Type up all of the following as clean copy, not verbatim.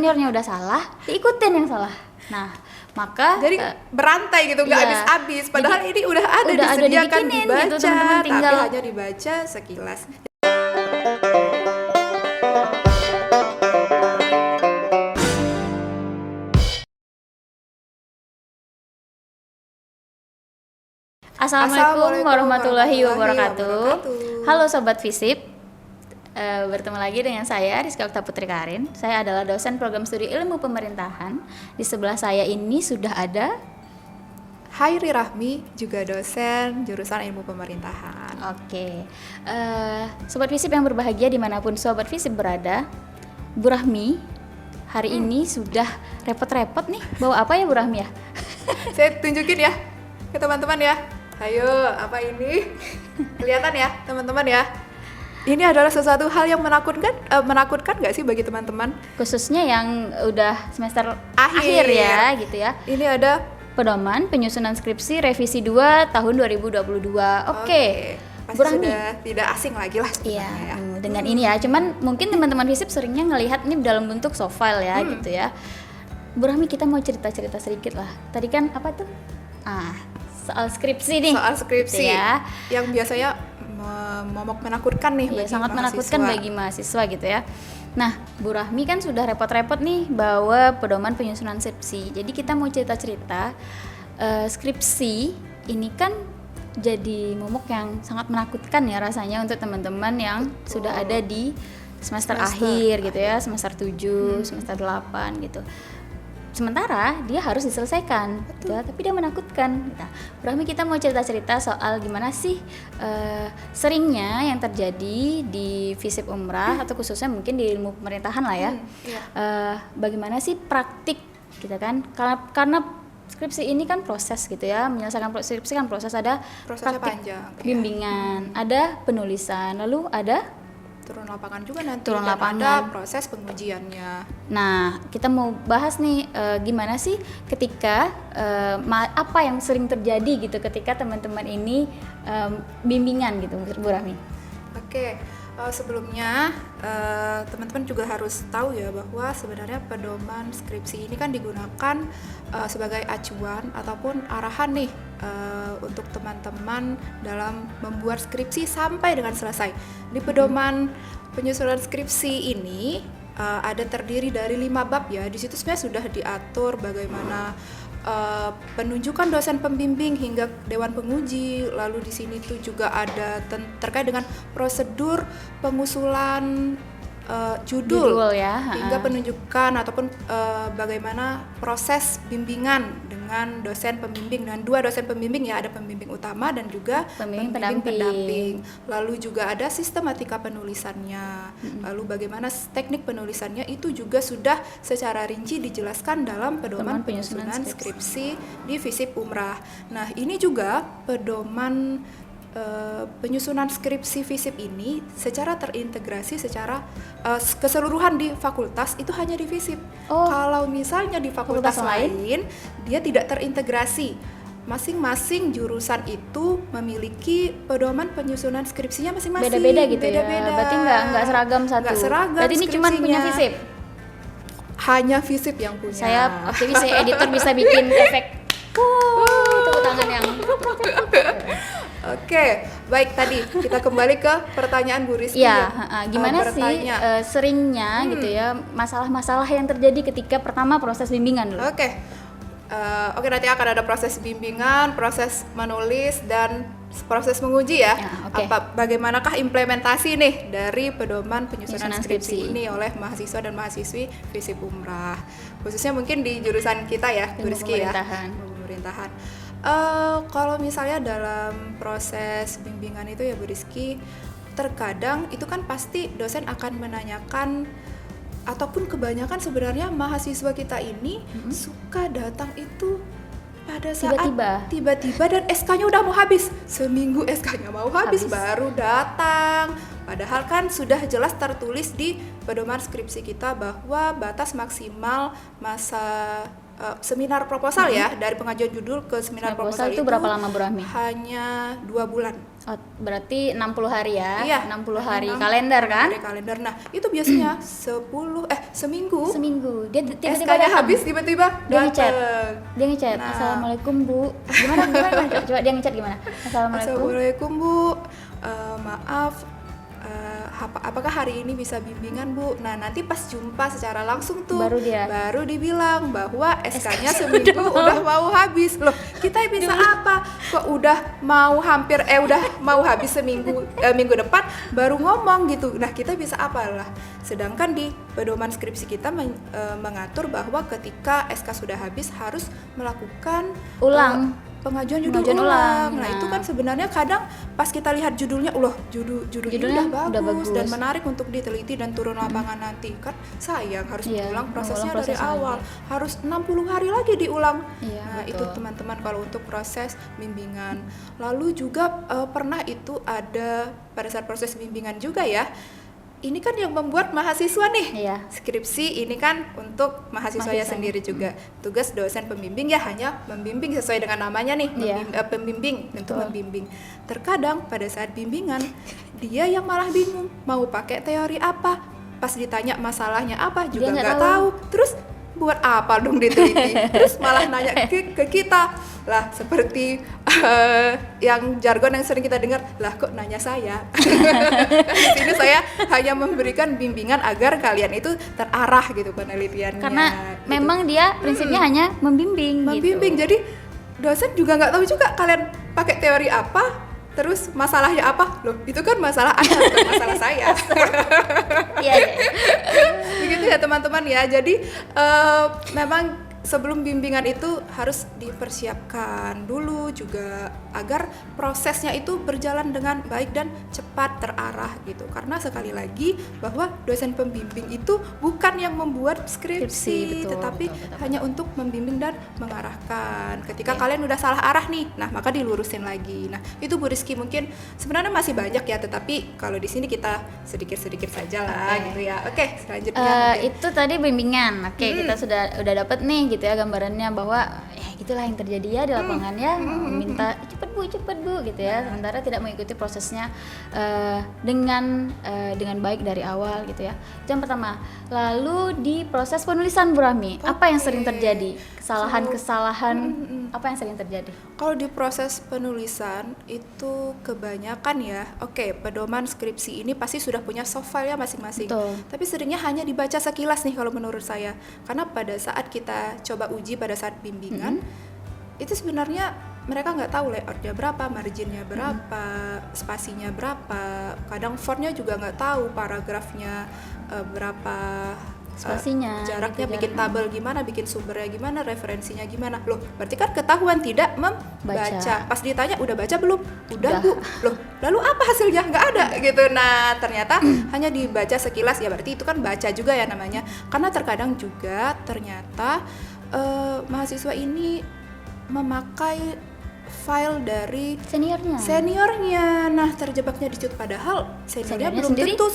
juniornya udah salah, diikutin yang salah. Nah, maka jadi berantai gitu, nggak iya. habis-habis. Padahal ini udah ada disediakan dibikinin dibaca, gitu, teman-teman tinggal tapi hanya dibaca sekilas. Assalamualaikum warahmatullahi wabarakatuh. Halo Sobat Visip, bertemu lagi dengan saya Rizka Okta Putri Karin. Saya adalah dosen program studi ilmu pemerintahan. Di sebelah saya ini sudah ada Hairi Rahmi, juga dosen jurusan ilmu pemerintahan. Oke, Sobat Visip yang berbahagia dimanapun Sobat Visip berada, Bu Rahmi hari ini sudah repot-repot nih. Bawa apa ya Bu Rahmi ya? Saya tunjukin ya ke teman-teman ya. Ayo, apa ini? Kelihatan ya teman-teman ya? Ini adalah sesuatu hal yang menakutkan nggak sih bagi teman-teman? Khususnya yang udah semester akhir ya gitu ya. Ini ada Pedoman Penyusunan Skripsi Revisi 2 tahun 2022. Oke. Pasti Bu Rahmi sudah tidak asing lagi lah iya, sebenarnya ya. dengan ini ya. Cuman mungkin teman-teman Visip seringnya ngelihat ini dalam bentuk soft file ya gitu ya. Bu Rahmi, kita mau cerita-cerita sedikit lah. Tadi kan apa tuh? Soal skripsi nih. Soal skripsi gitu ya. yang biasanya momok menakutkan nih bagi sangat menakutkan mahasiswa. bagi mahasiswa gitu ya. Nah, Bu Rahmi kan sudah repot-repot nih bawa pedoman penyusunan skripsi. Jadi kita mau cerita-cerita skripsi ini kan jadi momok yang sangat menakutkan ya rasanya untuk teman-teman yang sudah ada di semester akhir gitu ya, semester 7, semester 8 gitu. Sementara dia harus diselesaikan, gitu, tapi dia menakutkan. Nah, Bu Rahmi, kita mau cerita-cerita soal gimana sih seringnya yang terjadi di Visip Umrah atau khususnya mungkin di ilmu pemerintahan lah ya. Bagaimana sih praktik gitu kan? Karena skripsi ini kan proses gitu ya, menyelesaikan skripsi kan proses, ada Prosesnya praktik panjang, bimbingan, ada penulisan, lalu ada turun lapangan juga nanti, turun dan lapangan. ada proses pengujiannya. Nah, kita mau bahas nih gimana sih ketika apa yang sering terjadi gitu ketika teman-teman ini bimbingan gitu Bu Rahmi. Oke, sebelumnya teman-teman juga harus tahu ya bahwa sebenarnya pedoman skripsi ini kan digunakan sebagai acuan ataupun arahan nih untuk teman-teman dalam membuat skripsi sampai dengan selesai. Di pedoman penyusunan skripsi ini ada terdiri dari 5 bab ya. Di situ sebenarnya sudah diatur bagaimana penunjukan dosen pembimbing hingga dewan penguji. Lalu di sini tuh juga ada terkait dengan prosedur pengusulan judul ya, hingga penunjukan ataupun bagaimana proses bimbingan dengan dosen pembimbing, dan 2 dosen pembimbing ya, ada pembimbing utama dan juga pembimbing pendamping. Lalu juga ada sistematika penulisannya, lalu bagaimana teknik penulisannya itu juga sudah secara rinci dijelaskan dalam pedoman penyusunan skripsi di Visip Umrah. Nah, ini juga pedoman penyusunan skripsi Visip ini secara terintegrasi secara keseluruhan di fakultas itu hanya di Visip. Kalau misalnya di fakultas lain dia tidak terintegrasi. Masing-masing jurusan itu memiliki pedoman penyusunan skripsinya masing-masing. Beda-beda gitu ya. Berarti nggak seragam satu. Nggak seragam. Berarti ini cuma punya Visip. Hanya Visip yang punya. Saya optimis ya, editor bisa bikin efek tepuk tangan yang Oke, baik, tadi kita kembali ke pertanyaan Bu Rizky. Ya, gimana sih seringnya gitu ya masalah-masalah yang terjadi ketika pertama proses bimbingan dulu? Oke, nanti akan ada proses bimbingan, proses menulis, dan proses menguji ya. Bagaimanakah implementasi nih dari pedoman penyusunan skripsi ini oleh mahasiswa dan mahasiswi Visip Umrah, khususnya mungkin di jurusan kita ya, Bu Rizky ya, pemerintahan. Kalau misalnya dalam proses bimbingan itu ya Bu Rizky, terkadang itu kan pasti dosen akan menanyakan, ataupun kebanyakan sebenarnya mahasiswa kita ini suka datang itu pada saat tiba-tiba dan SK-nya udah mau habis. Seminggu SK-nya mau habis baru datang. Padahal kan sudah jelas tertulis di pedoman skripsi kita bahwa batas maksimal masa seminar proposal ya, dari pengajuan judul ke seminar proposal itu berapa lama Bu Rahmi? Hanya 2 bulan. Oh, berarti 60 hari ya? Iya, 60 hari 60 kalender kan? hari kalender. Nah, itu biasanya seminggu Seminggu. Dia tiba-tiba SK-nya datang. habis, tiba-tiba Dia ngechat. datang. Dia ngechat, Nah. "Assalamualaikum, Bu." Gimana? Coba dia ngechat gimana? "Assalamualaikum." Assalamualaikum Bu, maaf, apakah hari ini bisa bimbingan Bu? Nah nanti pas jumpa secara langsung tuh baru dibilang bahwa SK-nya seminggu udah mau habis. Loh kita bisa apa? Kok udah mau habis seminggu, minggu depan baru ngomong gitu. Nah kita bisa apa lah? Sedangkan di pedoman skripsi kita mengatur bahwa ketika SK sudah habis harus melakukan pengajuan judul ulang. Nah, itu kan sebenarnya kadang pas kita lihat judulnya, judulnya udah bagus dan menarik untuk diteliti dan turun lapangan nanti. Kan sayang harus diulang prosesnya dari awal. Harus 60 hari lagi diulang. Nah, betul. Itu teman-teman kalau untuk proses bimbingan. Lalu juga pernah itu ada pada saat proses bimbingan juga ya. Ini kan yang membuat mahasiswa nih, skripsi ini kan untuk mahasiswanya sendiri juga. Tugas dosen pembimbing ya hanya membimbing sesuai dengan namanya nih, pembimbing untuk membimbing. Terkadang pada saat bimbingan dia yang malah bingung mau pakai teori apa, pas ditanya masalahnya apa juga nggak tahu. Terus buat apa dong diteliti? Terus malah nanya ke kita lah, seperti yang jargon yang sering kita dengar, lah kok nanya saya? Di sini saya hanya memberikan bimbingan agar kalian itu terarah gitu penelitiannya. Karena gitu. Memang dia prinsipnya hanya membimbing. Gitu. Jadi dosen juga nggak tahu juga kalian pakai teori apa, terus masalahnya apa? Loh itu kan masalah Anda, bukan masalah saya. Iya. Begitu ya teman-teman ya. Jadi memang sebelum bimbingan itu harus dipersiapkan dulu juga agar prosesnya itu berjalan dengan baik dan cepat terarah gitu. Karena sekali lagi bahwa dosen pembimbing itu bukan yang membuat skripsi, tetapi hanya untuk membimbing dan mengarahkan. Ketika kalian udah salah arah nih, nah maka dilurusin lagi. Nah, itu Bu Rizky mungkin sebenarnya masih banyak ya, tetapi kalau di sini kita sedikit-sedikit saja lah gitu ya. Oke, selanjutnya. Itu tadi bimbingan. Kita udah dapat nih gitu ya gambarannya bahwa gitulah yang terjadi ya di lapangan ya, minta cepet bu gitu ya, sementara tidak mengikuti prosesnya dengan baik dari awal gitu ya. Itu yang pertama. Lalu di proses penulisan Bu Rahmi, apa yang sering terjadi? Kesalahan apa yang sering terjadi? Kalau di proses penulisan itu kebanyakan ya, pedoman skripsi ini pasti sudah punya soft file ya masing-masing. Betul. Tapi seringnya hanya dibaca sekilas nih kalau menurut saya. Karena pada saat kita coba uji pada saat bimbingan, itu sebenarnya mereka nggak tahu layoutnya berapa, marginnya berapa, spasinya berapa, kadang fontnya juga nggak tahu, paragrafnya berapa, spasinya, jaraknya, bikin tabel gimana, bikin sumbernya gimana, referensinya gimana. Loh, berarti kan ketahuan tidak membaca. Pas ditanya udah baca belum? Udah Bu. Loh, lalu apa hasilnya? Nggak ada gitu. Nah, ternyata hanya dibaca sekilas ya, berarti itu kan baca juga ya namanya. Karena terkadang juga ternyata mahasiswa ini memakai file dari seniornya. Nah, terjebaknya di situ, padahal seniornya belum tentu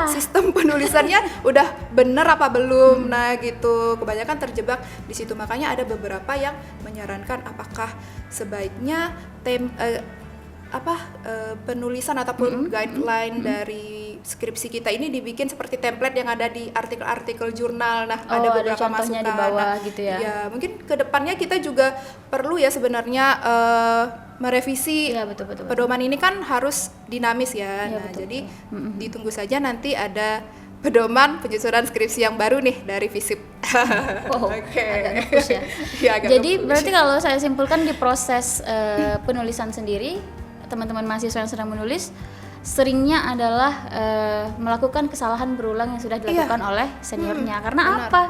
sistem penulisannya udah bener apa belum. Nah, gitu. Kebanyakan terjebak di situ. Makanya ada beberapa yang menyarankan apakah sebaiknya penulisan ataupun guideline dari skripsi kita ini dibikin seperti template yang ada di artikel-artikel jurnal. Nah, ada beberapa masukan di bawah gitu ya. Ya, mungkin kedepannya kita juga perlu ya sebenarnya merevisi pedoman ini kan harus dinamis ya. Nah, jadi ditunggu saja nanti ada pedoman penyusunan skripsi yang baru nih dari FISIP. Agak ngepush ya. Jadi berarti kalau saya simpulkan di proses penulisan sendiri, teman-teman mahasiswa yang sedang menulis seringnya adalah melakukan kesalahan berulang yang sudah dilakukan oleh seniornya. Karena apa?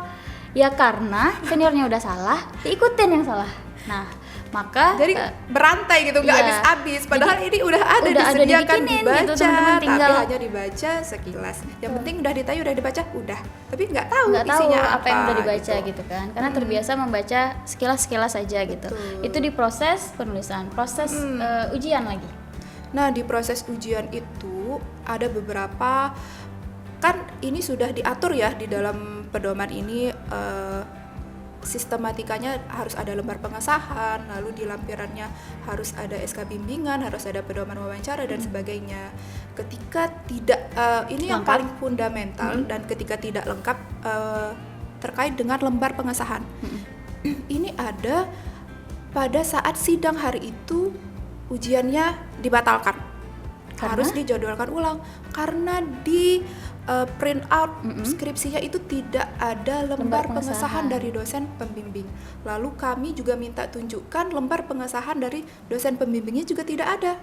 Ya karena seniornya udah salah, diikutin yang salah. Nah, maka jadi berantai gitu, nggak habis-habis. Padahal jadi, ini udah disediakan dibaca, gitu, tapi hanya dibaca sekilas. Yang penting udah ditanya, udah dibaca, udah. Tapi nggak tahu isinya apa yang udah dibaca gitu kan. Karena terbiasa membaca sekilas-sekilas saja gitu. Itu di proses penulisan, proses ujian lagi. Nah, di proses ujian itu ada beberapa, kan ini sudah diatur ya di dalam pedoman ini sistematikanya harus ada lembar pengesahan, lalu di lampirannya harus ada SK bimbingan, harus ada pedoman wawancara dan sebagainya. Ketika tidak ini yang paling fundamental dan ketika tidak lengkap terkait dengan lembar pengesahan. Ini ada pada saat sidang hari itu ujiannya dibatalkan. Harus dijadwalkan ulang karena di print out skripsinya itu tidak ada lembar pengesahan dari dosen pembimbing. Lalu kami juga minta tunjukkan lembar pengesahan dari dosen pembimbingnya juga tidak ada.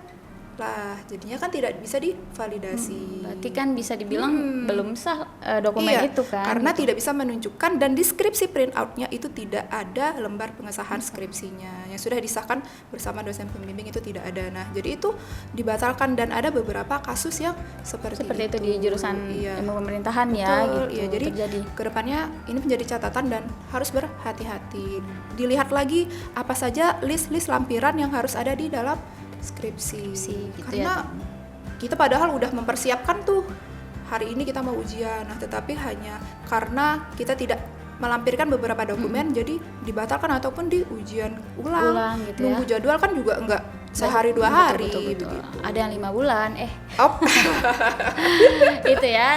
Lah, jadinya kan tidak bisa divalidasi. Berarti kan bisa dibilang belum sah dokumen itu kan? Karena tidak bisa menunjukkan dan di skripsi print out-nya itu tidak ada lembar pengesahan skripsinya yang sudah disahkan bersama dosen pembimbing itu tidak ada. Nah, jadi itu dibatalkan dan ada beberapa kasus yang seperti itu di jurusan ilmu pemerintahan. Betul, ya gitu. Iya, jadi kedepannya ini menjadi catatan dan harus berhati-hati. Dilihat lagi apa saja list-list lampiran yang harus ada di dalam skripsi gitu. Karena kita padahal udah mempersiapkan tuh hari ini kita mau ujian, nah tetapi hanya karena kita tidak melampirkan beberapa dokumen jadi dibatalkan ataupun di ujian ulang gitu. Nunggu jadwal kan juga enggak sehari 2 hari betul. Ada yang 5 bulan itu ya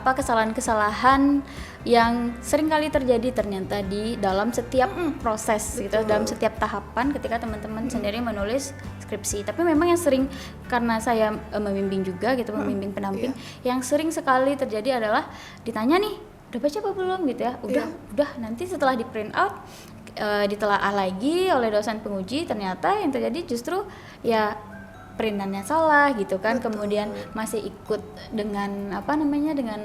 kesalahan-kesalahan yang sering kali terjadi ternyata di dalam setiap proses gitu, dalam setiap tahapan ketika teman-teman sendiri menulis skripsi. Tapi memang yang sering, karena saya membimbing juga gitu, membimbing pendamping, yang sering sekali terjadi adalah ditanya nih, udah baca apa belum gitu ya, udah nanti setelah di print out ditelaah lagi oleh dosen penguji, ternyata yang terjadi justru ya printannya salah gitu kan. Betul. Kemudian masih ikut dengan dengan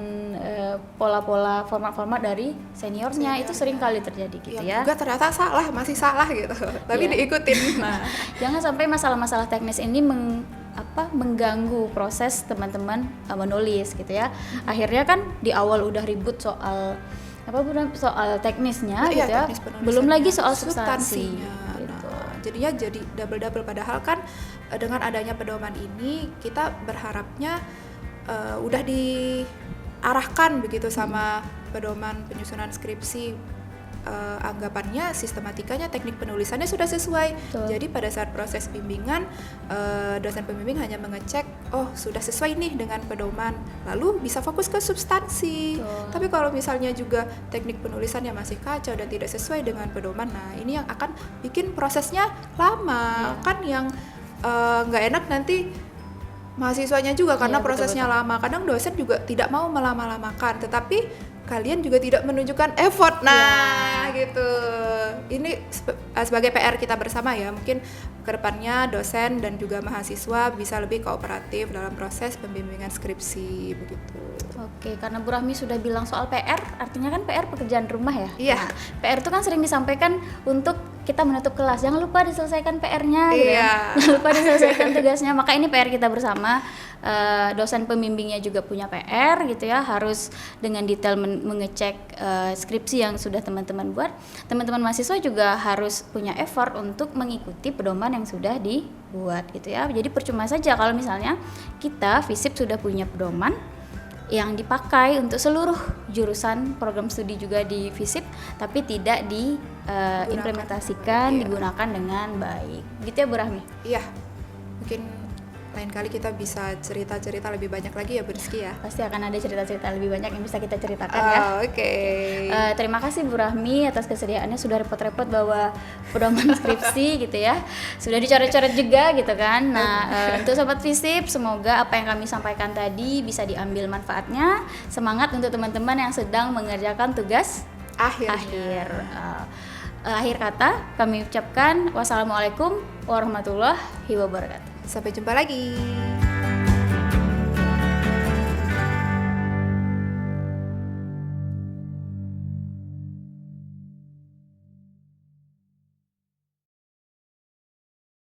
pola-pola format-format dari seniornya. Itu sering kali terjadi gitu ya. Juga ternyata masih salah gitu. Tapi diikutin. Nah, jangan sampai masalah-masalah teknis ini mengganggu proses teman-teman menulis gitu ya. Akhirnya kan di awal udah ribut soal teknisnya gitu ya. Belum lagi soal substansinya. Jadinya jadi double padahal kan dengan adanya pedoman ini kita berharapnya udah diarahkan begitu sama pedoman penyusunan skripsi, anggapannya sistematikanya teknik penulisannya sudah sesuai. Betul. Jadi pada saat proses bimbingan dosen pembimbing hanya mengecek sudah sesuai nih dengan pedoman, lalu bisa fokus ke substansi. Betul. Tapi kalau misalnya juga teknik penulisannya masih kacau dan tidak sesuai dengan pedoman, nah ini yang akan bikin prosesnya lama. Kan yang nggak enak nanti mahasiswanya juga karena prosesnya lama. Kadang dosen juga tidak mau melama-lamakan, tetapi kalian juga tidak menunjukkan effort. Gitu. Ini sebagai PR kita bersama ya. Mungkin kedepannya dosen dan juga mahasiswa bisa lebih kooperatif dalam proses pembimbingan skripsi begitu. Oke, karena Bu Rahmi sudah bilang soal PR, artinya kan PR pekerjaan rumah ya. Iya. Nah, PR itu kan sering disampaikan untuk kita menutup kelas. Jangan lupa diselesaikan PR-nya gitu ya. Jangan lupa diselesaikan tugasnya. Maka ini PR kita bersama. Dosen pembimbingnya juga punya PR gitu ya, harus dengan detail mengecek skripsi yang sudah teman-teman buat. Teman-teman mahasiswa juga harus punya effort untuk mengikuti pedoman yang sudah dibuat gitu ya. Jadi percuma saja kalau misalnya kita FISIP sudah punya pedoman yang dipakai untuk seluruh jurusan program studi juga di FISIP, tapi tidak diimplementasikan, digunakan dengan baik. Gitu ya Bu Rahmi? Iya, mungkin lain kali kita bisa cerita-cerita lebih banyak lagi ya Bu Rizky ya. Pasti akan ada cerita-cerita lebih banyak yang bisa kita ceritakan ya. Oke. Terima kasih Bu Rahmi atas kesediaannya sudah repot-repot bawa pedoman skripsi gitu ya. Sudah dicoret-coret juga gitu kan. Nah, untuk sobat FISIP, semoga apa yang kami sampaikan tadi bisa diambil manfaatnya. Semangat untuk teman-teman yang sedang mengerjakan tugas akhir. Akhir kata kami ucapkan wassalamualaikum warahmatullahi wabarakatuh. Sampai jumpa lagi.